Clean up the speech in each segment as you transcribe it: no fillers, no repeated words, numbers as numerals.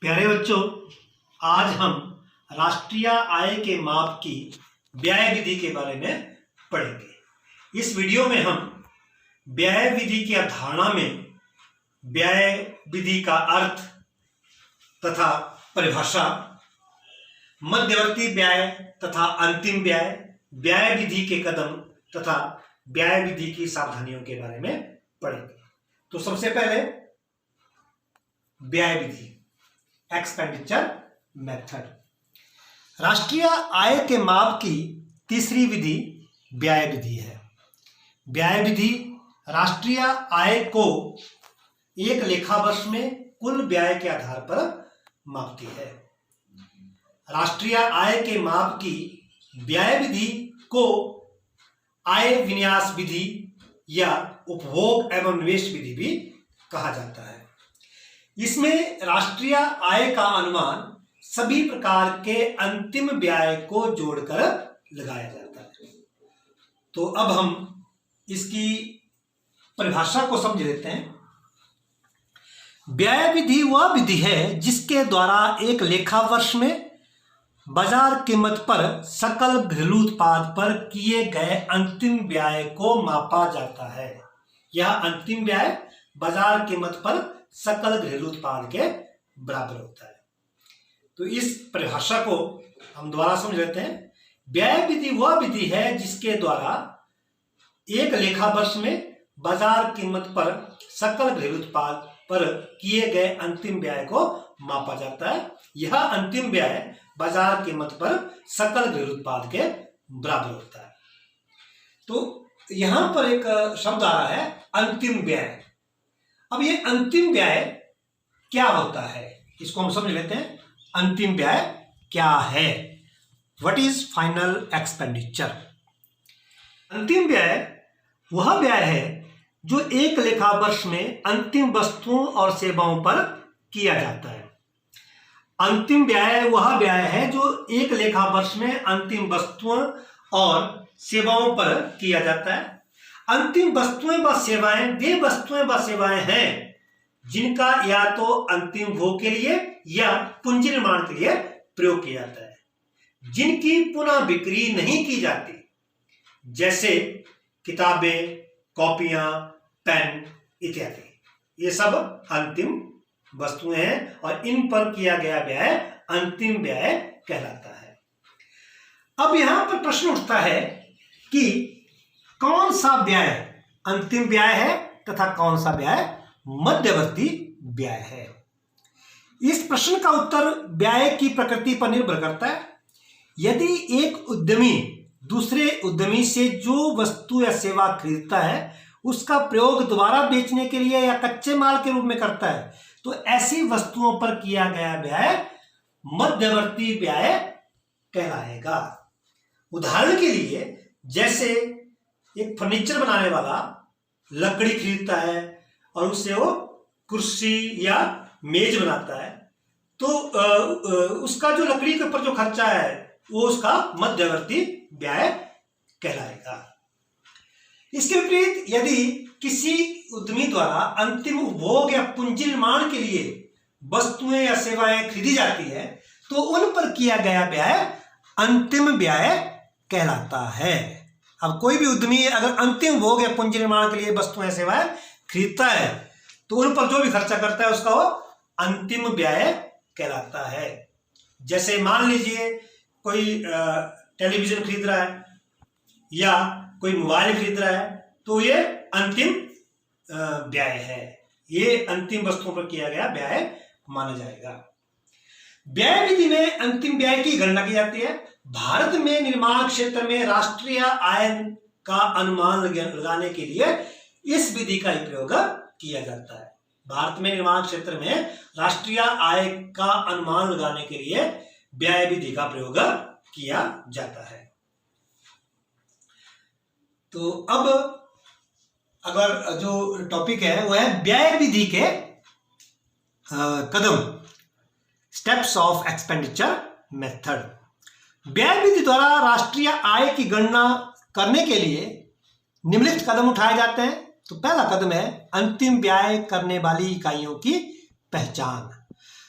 प्यारे बच्चों, आज हम राष्ट्रीय आय के माप की व्यय विधि के बारे में पढ़ेंगे। इस वीडियो में हम व्यय विधि की अवधारणा में व्यय विधि का अर्थ तथा परिभाषा, मध्यवर्ती व्यय तथा अंतिम व्यय, व्यय विधि के कदम तथा व्यय विधि की सावधानियों के बारे में पढ़ेंगे। तो सबसे पहले व्यय विधि, एक्सपेंडिचर मेथड। राष्ट्रीय आय के माप की तीसरी विधि व्यय विधि है। व्यय विधि राष्ट्रीय आय को एक लेखा वर्ष में कुल व्यय के आधार पर मापती है। राष्ट्रीय आय के माप की व्यय विधि को आय विन्यास विधि या उपभोग एवं निवेश विधि भी कहा जाता है। इसमें राष्ट्रीय आय का अनुमान सभी प्रकार के अंतिम व्यय को जोड़कर लगाया जाता है। तो अब हम इसकी परिभाषा को समझ लेते हैं। व्यय विधि वह विधि है जिसके द्वारा एक लेखा वर्ष में बाजार कीमत पर सकल घरेलू उत्पाद पर किए गए अंतिम व्यय को मापा जाता है। यह अंतिम व्यय बाजार कीमत पर सकल घरेलू उत्पाद के बराबर होता है। तो इस परिभाषा को हम दोबारा समझ लेते हैं। व्यय विधि वह विधि है जिसके द्वारा एक लेखा वर्ष में बाजार कीमत पर सकल घरेलू उत्पाद पर किए गए अंतिम व्यय को मापा जाता है। यह अंतिम व्यय बाजार कीमत पर सकल घरेलू उत्पाद के बराबर होता है। तो यहां पर एक शब्द आ रहा है अंतिम व्यय। अब ये अंतिम व्यय क्या होता है, इसको हम समझ लेते हैं। अंतिम व्यय क्या है? What is final expenditure? अंतिम व्यय वह व्यय है जो एक लेखा वर्ष में अंतिम वस्तुओं और सेवाओं पर किया जाता है। अंतिम व्यय वह व्यय है जो एक लेखा वर्ष में अंतिम वस्तुओं और सेवाओं पर किया जाता है। अंतिम वस्तुएं व सेवाएं वे वस्तुएं व सेवाएं हैं जिनका या तो अंतिम भोग के लिए या पूंजी निर्माण के लिए प्रयोग किया जाता है, जिनकी पुनः बिक्री नहीं की जाती, जैसे किताबें, कॉपियां, पेन इत्यादि। ये सब अंतिम वस्तुएं हैं और इन पर किया गया व्यय अंतिम व्यय कहलाता है। अब यहां पर प्रश्न उठता है कि कौन सा व्यय अंतिम व्यय है तथा कौन सा व्यय मध्यवर्ती व्यय है। इस प्रश्न का उत्तर व्यय की प्रकृति पर निर्भर करता है। यदि एक उद्यमी दूसरे उद्यमी से जो वस्तु या सेवा खरीदता है उसका प्रयोग दोबारा बेचने के लिए या कच्चे माल के रूप में करता है, तो ऐसी वस्तुओं पर किया गया व्यय मध्यवर्ती व्यय कहलाएगा। उदाहरण के लिए, जैसे एक फर्नीचर बनाने वाला लकड़ी खरीदता है और उससे वो कुर्सी या मेज बनाता है, तो उसका जो लकड़ी के ऊपर जो खर्चा है वो उसका मध्यवर्ती व्यय कहलाएगा। इसके विपरीत, यदि किसी उद्यमी द्वारा अंतिम उपभोग या पूंजी निर्माण के लिए वस्तुएं या सेवाएं खरीदी जाती है, तो उन पर किया गया व्यय अंतिम व्यय कहलाता है। अब कोई भी उद्यमी अगर अंतिम भोग या पूंजी निर्माण के लिए वस्तुएं सेवाएं खरीदता है तो उन पर जो भी खर्चा करता है उसका वो अंतिम व्यय कहलाता है। जैसे मान लीजिए कोई टेलीविजन खरीद रहा है या कोई मोबाइल खरीद रहा है, तो ये अंतिम व्यय है। ये अंतिम वस्तुओं पर किया गया व्यय माना जाएगा। व्यय विधि में अंतिम व्यय की गणना की जाती है। भारत में निर्माण क्षेत्र में राष्ट्रीय आय का अनुमान लगाने के लिए इस विधि का प्रयोग किया जाता है। भारत में निर्माण क्षेत्र में राष्ट्रीय आय का अनुमान लगाने के लिए व्यय विधि का प्रयोग किया जाता है। तो अब अगर जो टॉपिक है वो है व्यय विधि के कदम, स्टेप्स ऑफ एक्सपेंडिचर मेथड। व्यय विधि द्वारा राष्ट्रीय आय की गणना करने के लिए निम्नलिखित कदम उठाए जाते हैं। तो पहला कदम है अंतिम व्यय करने वाली इकाइयों की पहचान।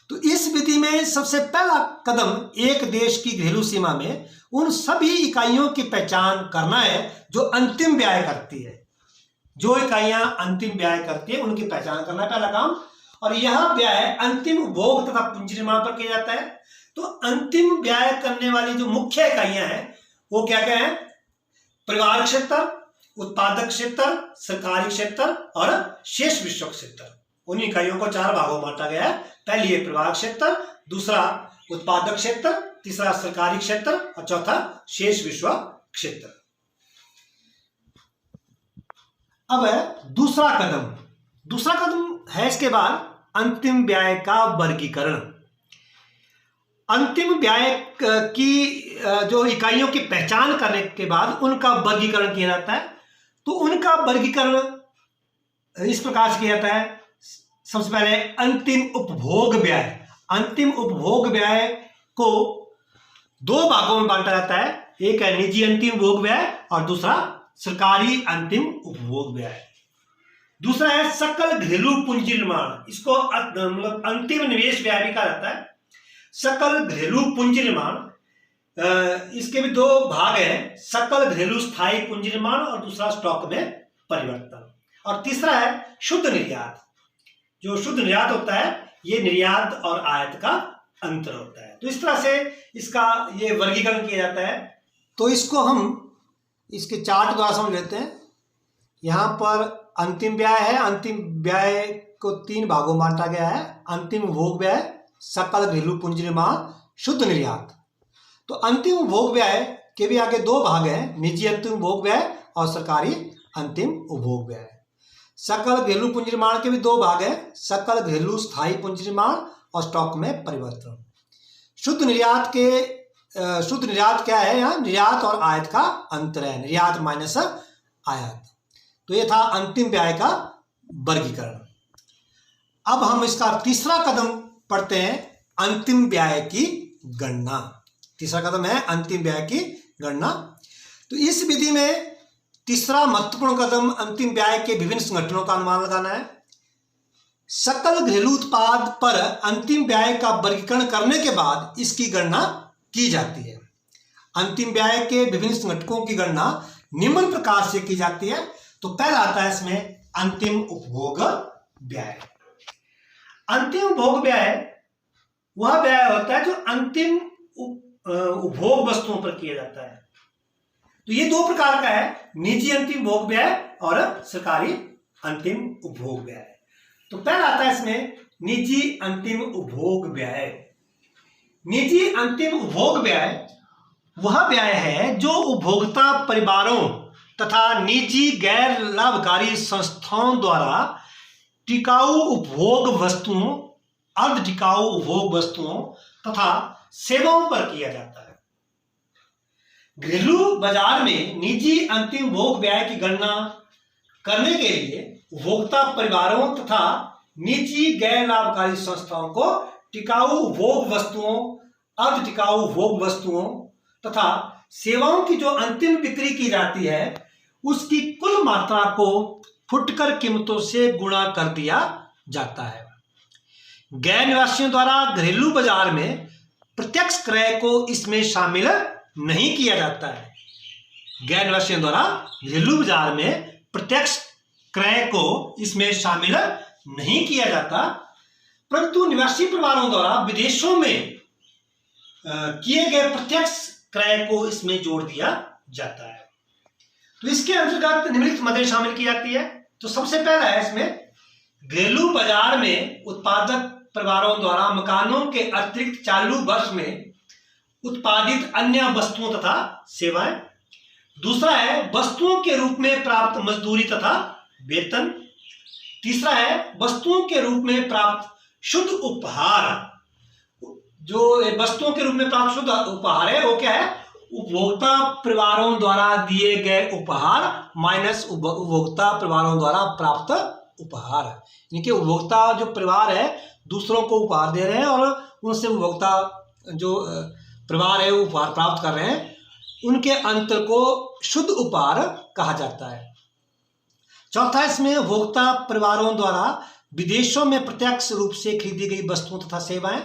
तो इस विधि में सबसे पहला कदम एक देश की घरेलू सीमा में उन सभी इकाइयों की पहचान करना है जो अंतिम व्यय करती है। जो इकाइयां अंतिम व्यय करती है उनकी पहचान करना है पहला काम। और यह व्यय अंतिम उपभोग तथा पूंजी निर्माण पर किया जाता है। तो अंतिम व्यय करने वाली जो मुख्य इकाइयां हैं वो क्या क्या है? परिवार क्षेत्र, उत्पादक क्षेत्र, सरकारी क्षेत्र और शेष विश्व क्षेत्र। उन इकाइयों को 4 भागों में बांटा गया है। पहली है परिवार क्षेत्र, दूसरा उत्पादक क्षेत्र, तीसरा सरकारी क्षेत्र और चौथा शेष विश्व क्षेत्र। अब है दूसरा कदम। दूसरा कदम है इसके बाद अंतिम व्यय का वर्गीकरण। अंतिम व्यय की जो इकाइयों की पहचान करने के बाद उनका वर्गीकरण किया जाता है। तो उनका वर्गीकरण इस प्रकार से किया जाता है। सबसे पहले अंतिम उपभोग व्यय। अंतिम उपभोग व्यय को 2 भागों में बांटा जाता है। एक है निजी अंतिम उपभोग व्यय और दूसरा सरकारी अंतिम उपभोग व्यय। दूसरा है सकल घरेलू पूंजी निर्माण। इसको मतलब अंतिम निवेश व्यय भी कहा जाता है। सकल घरेलू पूंजी निर्माण, इसके भी 2 भाग हैं, सकल घरेलू स्थायी पूंजी निर्माण और दूसरा स्टॉक में परिवर्तन। और तीसरा है शुद्ध निर्यात। जो शुद्ध निर्यात होता है ये निर्यात और आयात का अंतर होता है। तो इस तरह से इसका ये वर्गीकरण किया जाता है। तो इसको हम इसके चार्ट द्वारा समझ लेते हैं। यहाँ पर अंतिम व्यय है। अंतिम व्यय को 3 भागों में बांटा गया है। अंतिम उपभोग व्यय, सकल घरेलू पूंजी निर्माण, शुद्ध निर्यात। तो अंतिम उपभोग व्यय के भी आगे 2 भाग हैं, निजी अंतिम उपभोग व्यय और सरकारी अंतिम उपभोग व्यय। सकल घरेलू पूंजी निर्माण के भी 2 भाग हैं, सकल घरेलू स्थायी पूंजी निर्माण और स्टॉक में परिवर्तन। शुद्ध निर्यात क्या है? यहाँ निर्यात और आयात का अंतर है, निर्यात माइनस आयात। तो ये था अंतिम व्यय का वर्गीकरण। अब हम इसका तीसरा कदम पढ़ते हैं, अंतिम व्यय की गणना। तीसरा कदम है अंतिम व्यय की गणना। तो इस विधि में तीसरा महत्वपूर्ण कदम अंतिम व्यय के विभिन्न संगठनों का अनुमान लगाना है। सकल घरेलू उत्पाद पर अंतिम व्यय का वर्गीकरण करने के बाद इसकी गणना की जाती है। अंतिम व्यय के विभिन्न संगठनों की गणना निम्न प्रकार से की जाती है। तो पहला आता है इसमें अंतिम उपभोग व्यय। अंतिम उपभोग व्यय वह व्यय होता है जो अंतिम उपभोग वस्तुओं पर किया जाता है। तो ये 2 प्रकार का है, निजी अंतिम उपभोग व्यय और सरकारी अंतिम उपभोग व्यय। तो पहला आता है इसमें निजी अंतिम उपभोग व्यय। निजी अंतिम उपभोग व्यय वह व्यय है जो उपभोक्ता परिवारों तथा निजी गैर लाभकारी संस्थाओं द्वारा टिकाऊ उपभोग वस्तुओं, अर्ध टिकाऊ उपभोग वस्तुओं तथा सेवाओं पर किया जाता है। घरेलू बाजार में निजी अंतिम उपभोग व्यय की गणना करने के लिए उपभोक्ता परिवारों तथा निजी गैर लाभकारी संस्थाओं को टिकाऊ उपभोग वस्तुओं, अर्ध टिकाऊ उपभोग वस्तुओं तथा सेवाओं की जो अंतिम बिक्री की जाती है उसकी कुल मात्रा को फुटकर कीमतों से गुणा कर दिया जाता है। गैर निवासियों द्वारा घरेलू बाजार में प्रत्यक्ष क्रय को इसमें शामिल नहीं किया जाता है। गैर निवासियों द्वारा घरेलू बाजार में प्रत्यक्ष क्रय को इसमें शामिल नहीं किया जाता, परंतु निवासी परिवारों द्वारा विदेशों में किए गए प्रत्यक्ष क्रय को इसमें जोड़ दिया जाता है। तो इसके अंतर्गत निम्नलिखित मदें शामिल की जाती है। तो सबसे पहला है इसमें घरेलू बाजार में उत्पादक परिवारों द्वारा मकानों के अतिरिक्त चालू वर्ष में उत्पादित अन्य वस्तुओं तथा सेवाएं। दूसरा है वस्तुओं के रूप में प्राप्त मजदूरी तथा वेतन। तीसरा है वस्तुओं के रूप में प्राप्त शुद्ध उपहार। जो वस्तुओं के रूप में प्राप्त शुद्ध उपहार है वो क्या है? उपभोक्ता परिवारों द्वारा दिए गए उपहार माइनस उपभोक्ता परिवारों द्वारा प्राप्त उपहार। यानी कि उपभोक्ता जो परिवार है दूसरों को उपहार दे रहे हैं और उनसे उपभोक्ता जो परिवार है वो उपहार प्राप्त कर रहे हैं, उनके अंतर को शुद्ध उपहार कहा जाता है। चौथा इसमें उपभोक्ता परिवारों द्वारा विदेशों में प्रत्यक्ष रूप से खरीदी गई वस्तुओं तथा सेवाएं।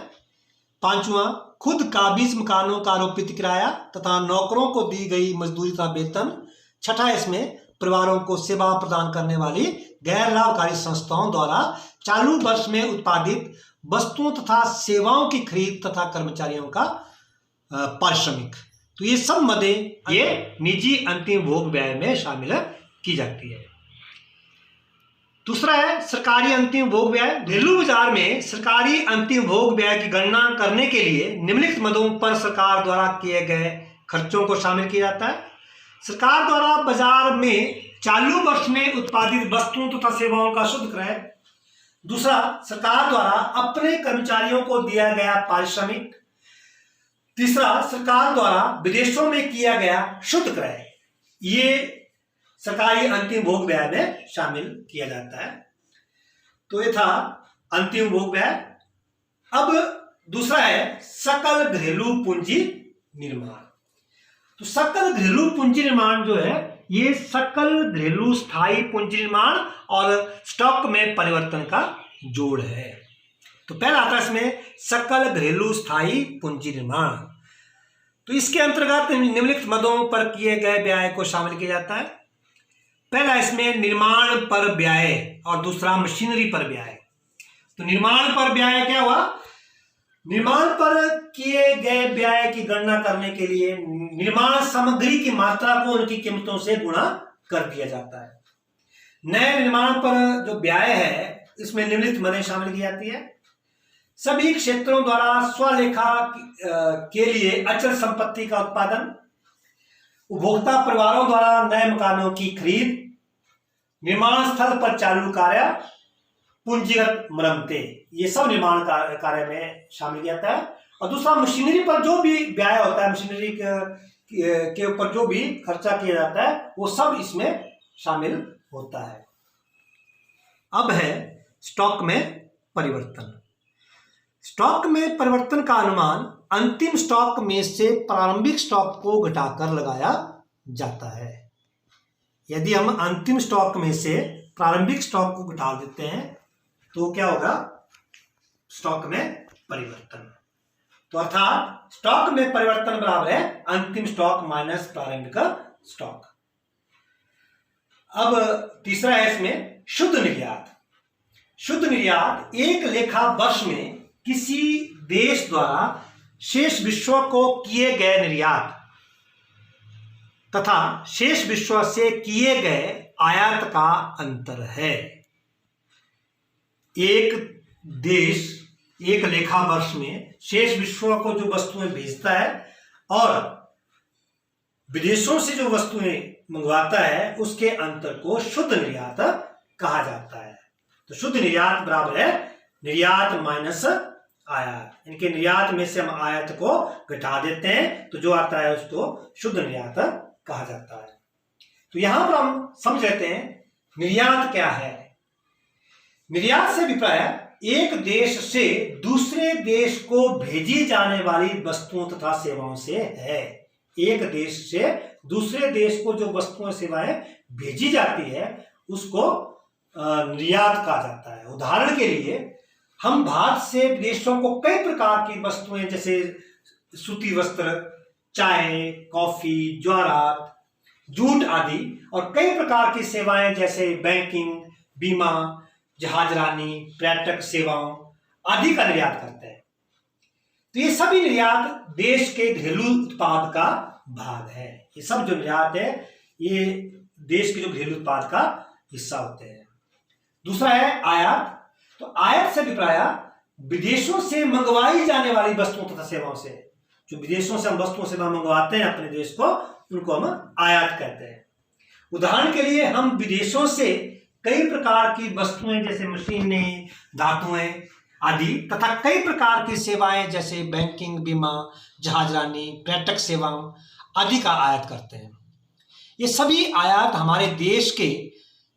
पांचवा, खुद काबिज मकानों का आरोपित किराया तथा नौकरों को दी गई मजदूरी तथा वेतन। छठा, इसमें परिवारों को सेवा प्रदान करने वाली गैर लाभकारी संस्थाओं द्वारा चालू वर्ष में उत्पादित वस्तुओं तथा सेवाओं की खरीद तथा कर्मचारियों का पारिश्रमिक। तो ये सब मदें ये निजी अंतिम भोग व्यय में शामिल की जाती है। दूसरा है सरकारी अंतिम भोग व्यय। घरेलू बाजार में सरकारी अंतिम भोग व्यय की गणना करने के लिए निम्नलिखित मदों पर सरकार द्वारा किए गए खर्चों को शामिल किया जाता है। सरकार द्वारा बाजार में चालू वर्ष में उत्पादित वस्तुओं तथा सेवाओं का शुद्ध क्रय। दूसरा, सरकार द्वारा अपने कर्मचारियों को दिया गया पारिश्रमिक। तीसरा, सरकार द्वारा विदेशों में किया गया शुद्ध क्रय। ये सरकारी अंतिम भोग व्यय में शामिल किया जाता है। तो ये था अंतिम भोग व्यय। अब दूसरा है सकल घरेलू पूंजी निर्माण। तो सकल घरेलू पूंजी निर्माण जो है ये सकल घरेलू स्थायी पूंजी निर्माण और स्टॉक में परिवर्तन का जोड़ है। तो पहला आता है इसमें सकल घरेलू स्थायी पूंजी निर्माण। तो इसके अंतर्गत निम्नलिखित मदों पर किए गए व्यय को शामिल किया जाता है। पहला इसमें निर्माण पर व्यय और दूसरा मशीनरी पर व्यय। तो निर्माण पर व्यय क्या हुआ? निर्माण पर किए गए व्यय की गणना करने के लिए निर्माण सामग्री की मात्रा को उनकी कीमतों से गुणा कर दिया जाता है। नए निर्माण पर जो व्यय है इसमें निम्नलिखित मदें शामिल की जाती है। सभी क्षेत्रों द्वारा स्वलेखा के लिए अचल संपत्ति का उत्पादन, उपभोक्ता परिवारों द्वारा नए मकानों की खरीद, निर्माण स्थल पर चालू कार्य, पूंजीगत मरम्मतें, ये सब निर्माण कार्य में शामिल किया जाता है। और दूसरा मशीनरी पर जो भी व्यय होता है, मशीनरी के ऊपर जो भी खर्चा किया जाता है वो सब इसमें शामिल होता है। अब है स्टॉक में परिवर्तन। स्टॉक में परिवर्तन का अनुमान अंतिम स्टॉक में से प्रारंभिक स्टॉक को घटाकर लगाया जाता है। यदि हम अंतिम स्टॉक में से प्रारंभिक स्टॉक को घटा देते हैं तो क्या होगा? स्टॉक में परिवर्तन। तो अर्थात स्टॉक में परिवर्तन बराबर है अंतिम स्टॉक माइनस प्रारंभिक स्टॉक। अब तीसरा है इसमें शुद्ध निर्यात। शुद्ध निर्यात एक लेखा वर्ष में किसी देश द्वारा शेष विश्व को किए गए निर्यात तथा शेष विश्व से किए गए आयात का अंतर है। एक देश एक लेखा वर्ष में शेष विश्व को जो वस्तुएं भेजता है और विदेशों से जो वस्तुएं मंगवाता है उसके अंतर को शुद्ध निर्यात कहा जाता है। तो शुद्ध निर्यात बराबर है निर्यात माइनस आयात। इनके निर्यात में से हम आयात को घटा देते हैं तो जो आता है उसको शुद्ध निर्यात कहा जाता है। तो यहां पर हम समझ लेते हैं निर्यात क्या है। निर्यात से अभिप्राय एक देश से दूसरे देश को भेजी जाने वाली वस्तुओं तथा सेवाओं से है। एक देश से दूसरे देश को जो वस्तुएं सेवाएं भेजी जाती है उसको निर्यात कहा जाता है। उदाहरण के लिए हम भारत से विदेशों को कई प्रकार की वस्तुएं जैसे सूती वस्त्र, चाय, कॉफी, ज्वारात, जूट आदि और कई प्रकार की सेवाएं जैसे बैंकिंग, बीमा, जहाजरानी, पर्यटक सेवाओं आदि का निर्यात करते हैं। तो ये सभी निर्यात देश के घरेलू उत्पाद का भाग है। ये सब जो निर्यात है ये देश के जो घरेलू उत्पाद का हिस्सा होते हैं। दूसरा है आयात। तो आयात से अभिप्राय विदेशों से मंगवाई जाने वाली वस्तुओं तथा सेवाओं से। जो विदेशों से हम वस्तुओं सेवा मंगवाते हैं अपने देश को उनको हम आयात कहते हैं। उदाहरण के लिए हम विदेशों से कई प्रकार की वस्तुएं जैसे मशीनें, धातुएं आदि तथा कई प्रकार की सेवाएं जैसे बैंकिंग, बीमा, जहाजरानी, पर्यटक सेवाओं आदि का आयात करते हैं। ये सभी आयात हमारे देश के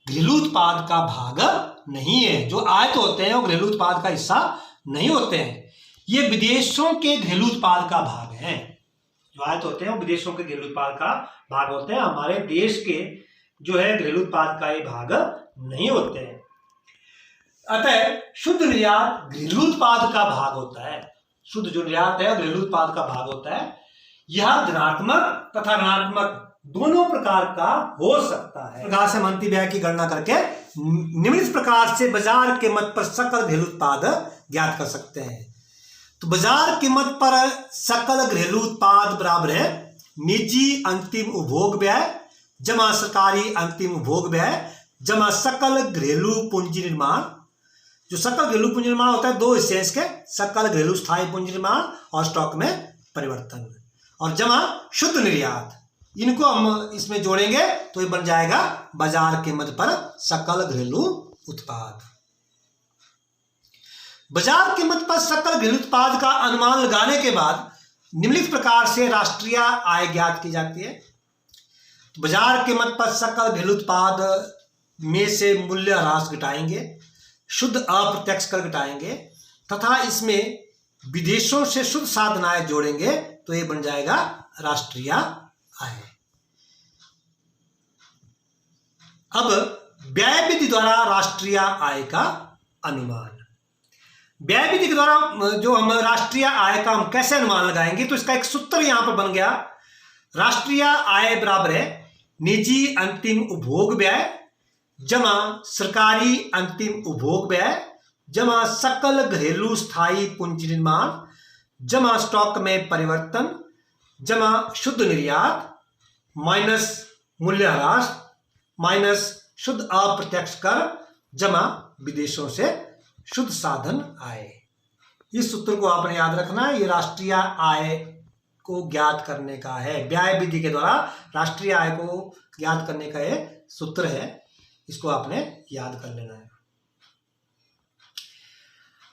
घरेलू उत्पाद का भाग नहीं है। जो आयात होते हैं वो घरेलू उत्पाद का हिस्सा नहीं होते हैं। ये विदेशों के घरेलू उत्पाद का भाग है। जो आयात होते हैं वो विदेशों के घरेलू उत्पाद का भाग होते हैं। हमारे देश के जो है घरेलू उत्पाद का ये भाग नहीं होते हैं। अतः शुद्ध निर्यात घरेलू उत्पाद का भाग होता है। शुद्ध जो निर्यात है घरेलू उत्पाद का भाग होता है। यह धनात्मक तथा ऋणात्मक दोनों प्रकार का हो सकता है। प्रकार से हम अंतिम व्यय की गणना करके निम्नलिखित प्रकार से बाजार कीमत पर सकल घरेलू उत्पाद ज्ञात कर सकते हैं। तो बाजार कीमत पर सकल घरेलू उत्पाद बराबर है निजी अंतिम उपभोग व्यय जमा सरकारी अंतिम उपभोग व्यय जमा सकल घरेलू पूंजी निर्माण। जो सकल घरेलू पूंजी निर्माण होता है दो हिस्से इसके, सकल घरेलू स्थायी पूंजी निर्माण और स्टॉक में परिवर्तन, और जमा शुद्ध निर्यात। इनको हम इसमें जोड़ेंगे तो ये बन जाएगा बाजार कीमत पर सकल घरेलू उत्पाद। बाजार कीमत पर सकल घरेलू उत्पाद का अनुमान लगाने के बाद निम्नलिखित प्रकार से राष्ट्रीय आय ज्ञात की जाती है। तो बाजार कीमत पर सकल घरेलू उत्पाद में से मूल्य ह्रास घटाएंगे, शुद्ध अप्रत्यक्ष कर घटाएंगे तथा इसमें विदेशों से शुद्ध साधन आय जोड़ेंगे तो ये बन जाएगा राष्ट्रीय आय। अब व्यय विधि द्वारा राष्ट्रीय आय का अनुमान। व्यय विधि के द्वारा जो हम राष्ट्रीय आय का हम कैसे अनुमान लगाएंगे, तो इसका एक सूत्र यहां पर बन गया। राष्ट्रीय आय बराबर है निजी अंतिम उपभोग व्यय जमा सरकारी अंतिम उपभोग व्यय जमा सकल घरेलू स्थायी पूंजी निर्माण जमा स्टॉक में परिवर्तन जमा शुद्ध निर्यात माइनस मूल्य ह्रास माइनस शुद्ध अप्रत्यक्ष कर जमा विदेशों से शुद्ध साधन आय। इस सूत्र को आपने याद रखना है, ये राष्ट्रीय आय को ज्ञात करने का है। व्यय विधि के द्वारा राष्ट्रीय आय को ज्ञात करने का ये सूत्र है, इसको आपने याद कर लेना है।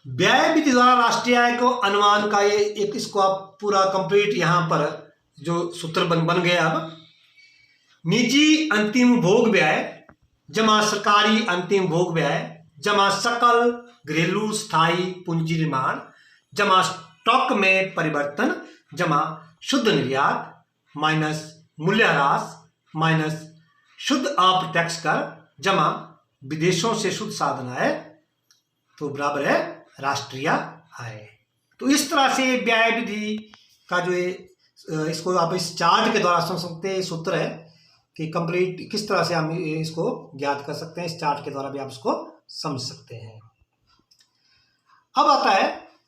व्यय विधि द्वारा राष्ट्रीय आय को अनुमान का ये एक, इसको आप पूरा कंप्लीट यहां पर जो सूत्र बन गया। अब निजी अंतिम भोग व्यय जमा सरकारी अंतिम भोग व्यय जमा सकल घरेलू स्थायी पूंजी निर्माण जमा स्टॉक में परिवर्तन जमा शुद्ध निर्यात माइनस मूल्य ह्रास माइनस शुद्ध अप्रत्यक्ष कर जमा विदेशों से शुद्ध साधन आय तो बराबर है राष्ट्रीय आय। तो इस तरह से व्यय विधि का जो इसको आप इस चार्ट के द्वारा समझ सकते हैं। सूत्र है कि कंप्लीट किस तरह से हम इसको ज्ञात कर सकते हैं, इस चार्ट के द्वारा भी आप इसको समझ सकते हैं। अब आता है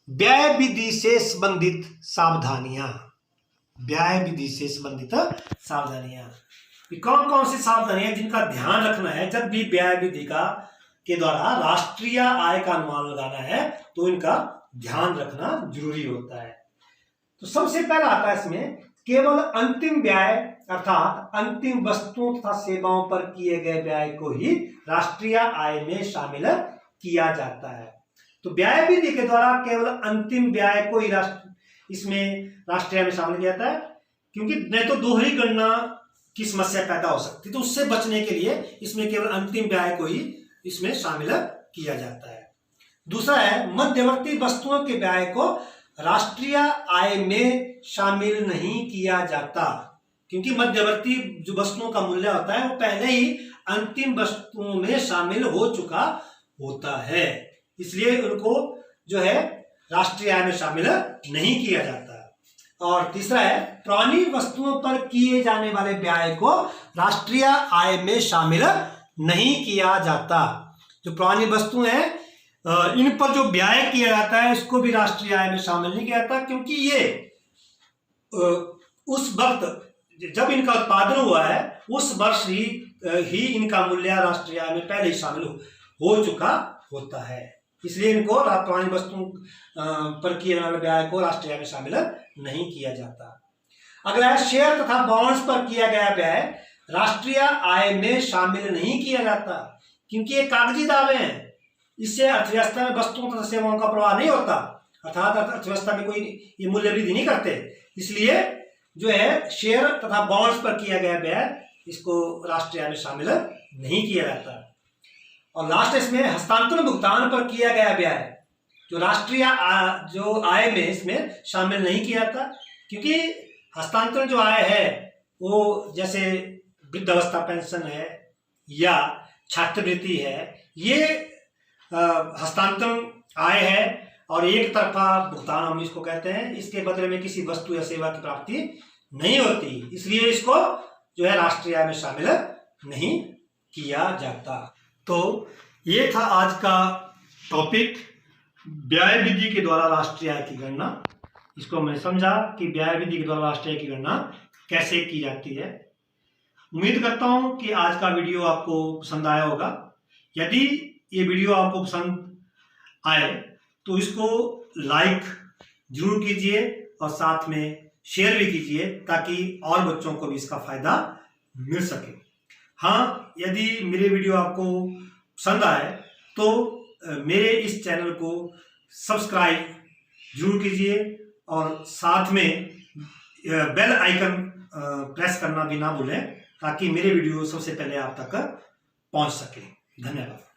व्यय विधि से संबंधित सावधानियां। व्यय विधि से संबंधित सावधानियां कौन कौन सी सावधानियां जिनका ध्यान रखना है जब भी व्यय विधि का के द्वारा राष्ट्रीय आय का अनुमान लगाना है, तो इनका ध्यान रखना जरूरी होता है। तो सबसे पहला आता है इसमें केवल अंतिम व्यय अर्थात अंतिम वस्तुओं तथा सेवाओं पर किए गए व्यय को ही राष्ट्रीय आय में शामिल किया जाता है। तो व्यय विधि के द्वारा केवल अंतिम व्यय को ही इसमें राष्ट्रीय आय में शामिल किया जाता है, क्योंकि नहीं तो दोहरी गणना की समस्या पैदा हो सकती है। तो उससे बचने के लिए इसमें केवल अंतिम व्यय को ही इसमें शामिल किया जाता है। दूसरा है मध्यवर्ती वस्तुओं के व्यय को राष्ट्रीय आय में शामिल नहीं किया जाता, क्योंकि मध्यवर्ती जो वस्तुओं का मूल्य होता है वो पहले ही अंतिम वस्तुओं में शामिल हो चुका होता है, इसलिए उनको जो है राष्ट्रीय आय में शामिल नहीं किया जाता। और तीसरा है पुरानी वस्तुओं पर किए जाने वाले व्यय को राष्ट्रीय आय में शामिल नहीं किया जाता। जो पुरानी वस्तुएं हैं इन पर जो व्यय किया जाता है इसको भी राष्ट्रीय आय में शामिल नहीं किया जाता, क्योंकि ये उस वक्त जब इनका उत्पादन हुआ है उस वर्ष ही इनका मूल्य राष्ट्रीय आय में पहले ही शामिल हो चुका होता है, इसलिए इनको पुरानी वस्तुओं पर किए जाने वाले व्यय को राष्ट्रीय आय में शामिल नहीं किया जाता। अगला है शेयर तथा बॉन्ड्स पर किया गया व्यय राष्ट्रीय आय में शामिल नहीं किया जाता, क्योंकि ये कागजी दावे हैं, इससे अर्थव्यवस्था में वस्तुओं तथा सेवाओं का प्रवाह नहीं होता, अर्थात अर्थव्यवस्था में कोई ये मूल्य वृद्धि नहीं करते, इसलिए जो है शेयर तथा बॉन्ड्स पर किया गया व्यय इसको राष्ट्रीय आय में शामिल नहीं किया जाता। और लास्ट इसमें हस्तांतरण भुगतान पर किया गया व्यय जो राष्ट्रीय जो आय में इसमें शामिल नहीं किया जाता, क्योंकि हस्तांतरण जो आय है वो जैसे वृद्धावस्था पेंशन है या छात्रवृत्ति है, ये हस्तांतरण आय है और एक तरफा भुगतान हम इसको कहते हैं। इसके बदले में किसी वस्तु या सेवा की प्राप्ति नहीं होती, इसलिए इसको जो है राष्ट्रीय आय में शामिल नहीं किया जाता। तो ये था आज का टॉपिक, व्यय विधि के द्वारा राष्ट्रीय आय की गणना। इसको मैं समझा कि व्यय विधि के द्वारा राष्ट्रीय आय की गणना कैसे की जाती है। उम्मीद करता हूं कि आज का वीडियो आपको पसंद आया होगा। यदि ये वीडियो आपको पसंद आए तो इसको लाइक जरूर कीजिए और साथ में शेयर भी कीजिए ताकि और बच्चों को भी इसका फायदा मिल सके। हाँ, यदि मेरे वीडियो आपको पसंद आए तो मेरे इस चैनल को सब्सक्राइब जरूर कीजिए और साथ में बेल आइकन प्रेस करना भी ना भूलें ताकि मेरे वीडियो सबसे पहले आप तक पहुंच सके। धन्यवाद।